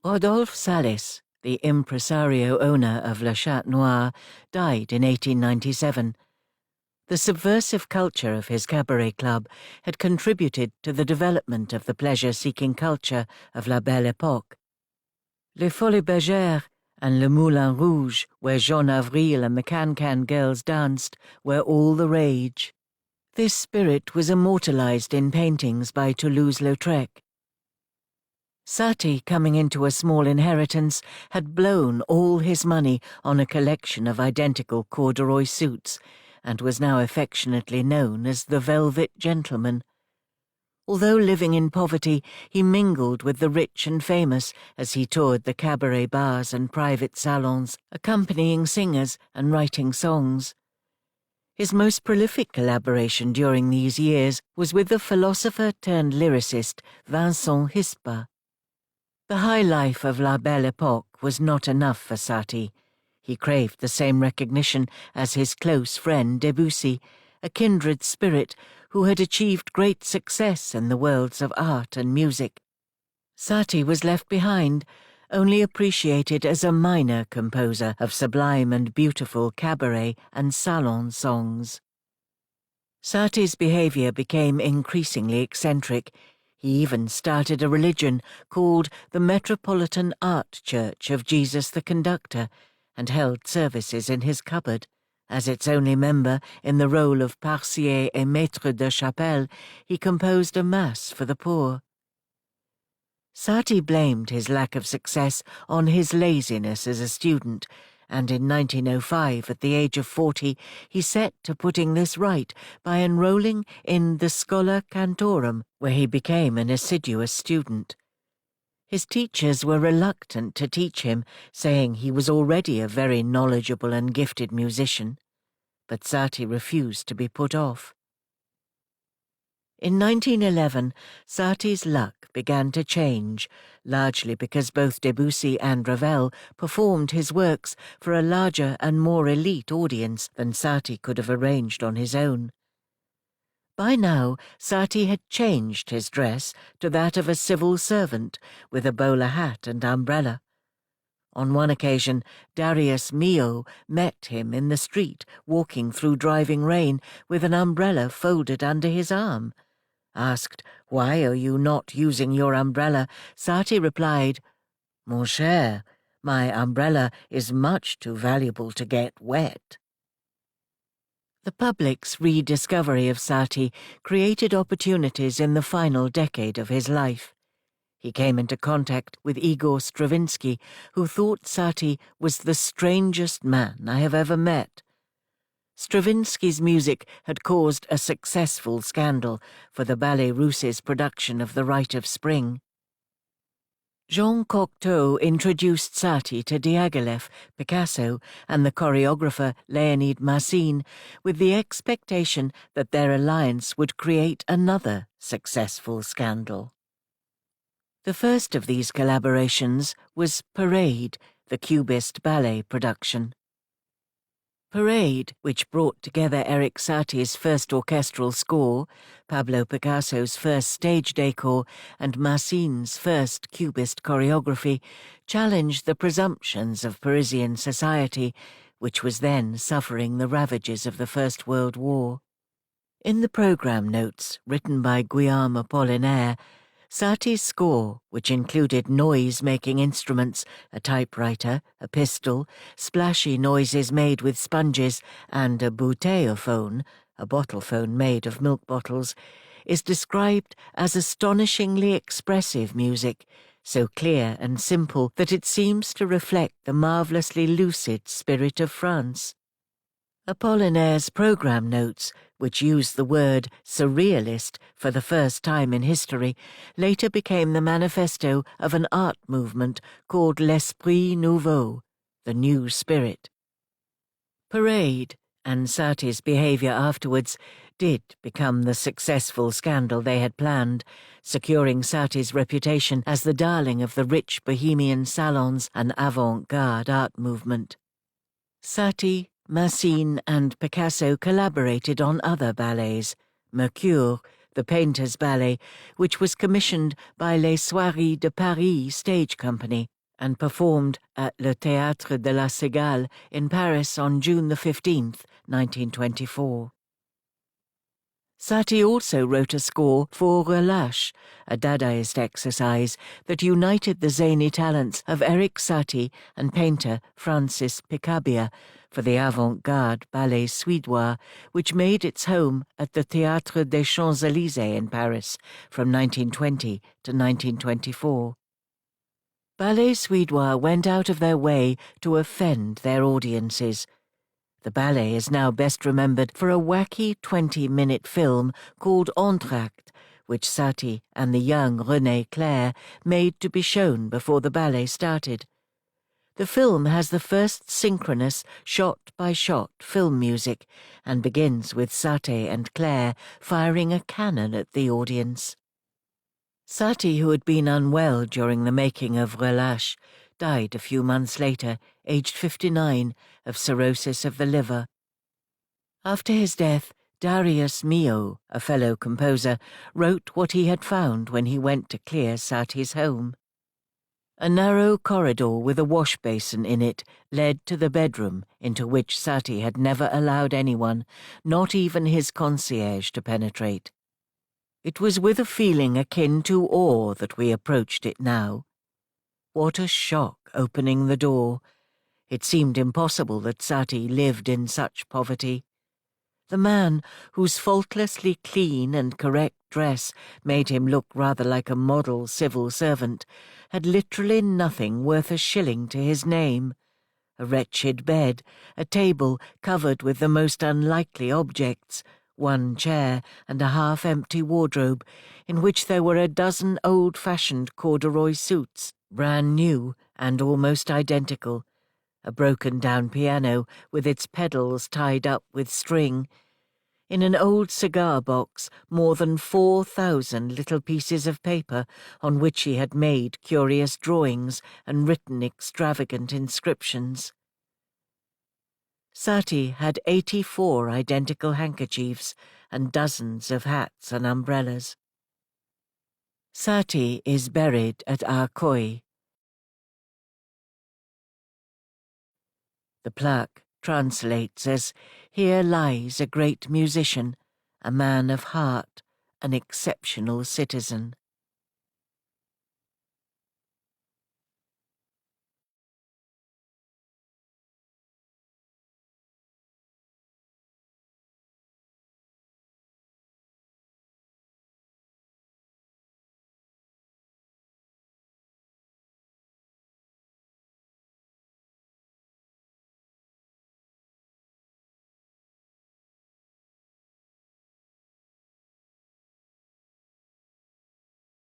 Rodolphe Salis, the impresario owner of Le Chat Noir, died in 1897. The subversive culture of his cabaret club had contributed to the development of the pleasure-seeking culture of La Belle Époque. Les Folies Bergères and Le Moulin Rouge, where Jean Avril and the Can-Can girls danced, were all the rage. This spirit was immortalized in paintings by Toulouse-Lautrec. Satie, coming into a small inheritance, had blown all his money on a collection of identical corduroy suits, and was now affectionately known as the Velvet Gentleman. Although living in poverty, he mingled with the rich and famous as he toured the cabaret bars and private salons, accompanying singers and writing songs. His most prolific collaboration during these years was with the philosopher-turned-lyricist Vincent Hispa. The high life of La Belle Époque was not enough for Satie. He craved the same recognition as his close friend Debussy, a kindred spirit who had achieved great success in the worlds of art and music. Satie was left behind, only appreciated as a minor composer of sublime and beautiful cabaret and salon songs. Satie's behavior became increasingly eccentric. He even started a religion called the Metropolitan Art Church of Jesus the Conductor, and held services in his cupboard. As its only member, in the role of parcier et maître de chapelle, he composed a mass for the poor. Satie blamed his lack of success on his laziness as a student, and in 1905, at the age of 40, he set to putting this right by enrolling in the Schola Cantorum, where he became an assiduous student. His teachers were reluctant to teach him, saying he was already a very knowledgeable and gifted musician, but Satie refused to be put off. In 1911, Satie's luck began to change, largely because both Debussy and Ravel performed his works for a larger and more elite audience than Satie could have arranged on his own. By now, Satie had changed his dress to that of a civil servant, with a bowler hat and umbrella. On one occasion, Darius Milhaud met him in the street, walking through driving rain with an umbrella folded under his arm. Asked, "Why are you not using your umbrella?" Satie replied, "Mon cher, my umbrella is much too valuable to get wet." The public's rediscovery of Satie created opportunities in the final decade of his life. He came into contact with Igor Stravinsky, who thought Satie was the strangest man I have ever met. Stravinsky's music had caused a successful scandal for the Ballet Russ's production of The Rite of Spring. Jean Cocteau introduced Satie to Diaghilev, Picasso, and the choreographer Leonid Massine with the expectation that their alliance would create another successful scandal. The first of these collaborations was Parade, the Cubist ballet production. Parade, which brought together Erik Satie's first orchestral score, Pablo Picasso's first stage decor, and Massine's first Cubist choreography, challenged the presumptions of Parisian society, which was then suffering the ravages of the First World War. In the program notes, written by Guillaume Apollinaire, Satie's score, which included noise-making instruments, a typewriter, a pistol, splashy noises made with sponges, and a bouteillophone, a bottle phone made of milk bottles, is described as astonishingly expressive music, so clear and simple that it seems to reflect the marvelously lucid spirit of France. Apollinaire's program notes, which used the word surrealist for the first time in history, later became the manifesto of an art movement called l'Esprit Nouveau, the New Spirit. Parade, and Satie's behavior afterwards, did become the successful scandal they had planned, securing Satie's reputation as the darling of the rich bohemian salons and avant-garde art movement. Satie, Massine and Picasso collaborated on other ballets, Mercure, the Painters' Ballet, which was commissioned by Les Soirées de Paris Stage Company and performed at Le Théâtre de la Cigale in Paris on June the 15th, 1924. Satie also wrote a score for Relâche, a Dadaist exercise that united the zany talents of Erik Satie and painter Francis Picabia for the avant-garde Ballet Suédois, which made its home at the Théâtre des Champs-Élysées in Paris from 1920 to 1924. Ballet Suédois went out of their way to offend their audiences. The ballet is now best remembered for a wacky 20-minute film called Entr'acte, which Satie and the young René Clair made to be shown before the ballet started. The film has the first synchronous, shot-by-shot film music and begins with Satie and Claire firing a cannon at the audience. Satie, who had been unwell during the making of Relâche, died a few months later, aged 59, of cirrhosis of the liver. After his death, Darius Milhaud, a fellow composer, wrote what he had found when he went to clear Satie's home. A narrow corridor with a wash basin in it led to the bedroom into which Satie had never allowed anyone, not even his concierge, to penetrate. It was with a feeling akin to awe that we approached it now. What a shock opening the door. It seemed impossible that Satie lived in such poverty. The man, whose faultlessly clean and correct dress made him look rather like a model civil servant, had literally nothing worth a shilling to his name. A wretched bed, a table covered with the most unlikely objects, one chair and a half-empty wardrobe, in which there were a dozen old-fashioned corduroy suits, brand new and almost identical, a broken-down piano with its pedals tied up with string. In an old cigar box, more than 4,000 little pieces of paper on which he had made curious drawings and written extravagant inscriptions. Satie had 84 identical handkerchiefs and dozens of hats and umbrellas. Satie is buried at Arcueil. The plaque translates as, "Here lies a great musician, a man of heart, an exceptional citizen."